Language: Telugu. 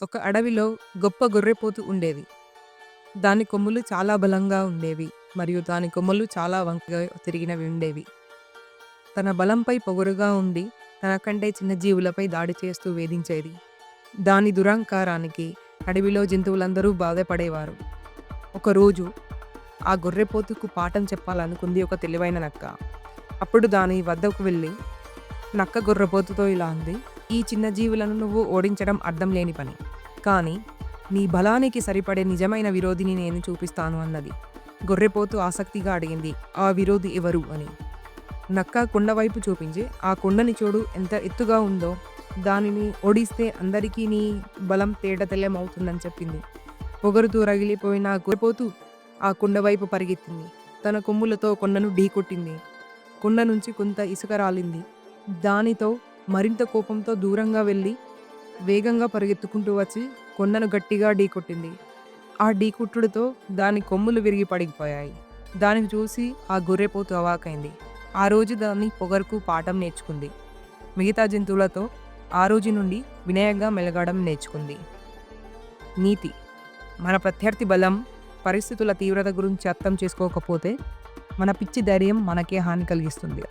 ఒక అడవిలో గొప్ప గొర్రెపోతు ఉండేది. దాని కొమ్ములు చాలా బలంగా ఉండేవి మరియు దాని కొమ్ములు చాలా వంకగా తిరిగినవి ఉండేవి. తన బలంపై పొగరుగా ఉండి తనకంటే చిన్న జీవులపై దాడి చేస్తూ వేధించేది. దాని దురహంకారానికి అడవిలో జంతువులందరూ బాధపడేవారు. ఒకరోజు ఆ గొర్రెపోతుకు పాఠం చెప్పాలనుకుంది ఒక తెలివైన నక్క. అప్పుడు దాని వద్దకు వెళ్ళి నక్క గొర్రెపోతుతో ఇలా అంది: "ఈ చిన్న జీవులను నువ్వు ఓడించడం అర్థం లేని పని. కానీ నీ బలానికి సరిపడే నిజమైన విరోధిని నేను చూపిస్తాను" అన్నది. గొర్రెపోతు ఆసక్తిగా అడిగింది, "ఆ విరోధి ఎవరు" అని. నక్క కొండ వైపు చూపించి, "ఆ కొండని చూడు, ఎంత ఎత్తుగా ఉందో. దానిని ఓడిస్తే అందరికీ నీ బలం తేటతెల్లమవుతుందని" చెప్పింది. పొగరుతో రగిలిపోయిన ఆ గొర్రెపోతు ఆ కొండ వైపు పరిగెత్తింది. తన కొమ్ములతో కొండను ఢీకొట్టింది. కొండ నుంచి కొంత ఇసుక రాలింది. దానితో మరింత కోపంతో దూరంగా వెళ్ళి వేగంగా పరిగెత్తుకుంటూ వచ్చి కొండను గట్టిగా ఢీకొట్టింది. ఆ ఢీకొట్టుడుతో దాని కొమ్ములు విరిగి పడిపోయాయి. దానిని చూసి ఆ గొర్రెపోతు అవాక్కైంది. ఆ రోజు దాని పొగరుకు పాఠం నేర్చుకుంది. మిగతా జంతువులతో ఆ రోజు నుండి వినయంగా మెలగడం నేర్చుకుంది. నీతి: మన ప్రత్యర్థి బలం, పరిస్థితుల తీవ్రత గురించి అర్థం చేసుకోకపోతే మన పిచ్చి ధైర్యం మనకే హాని కలిగిస్తుంది.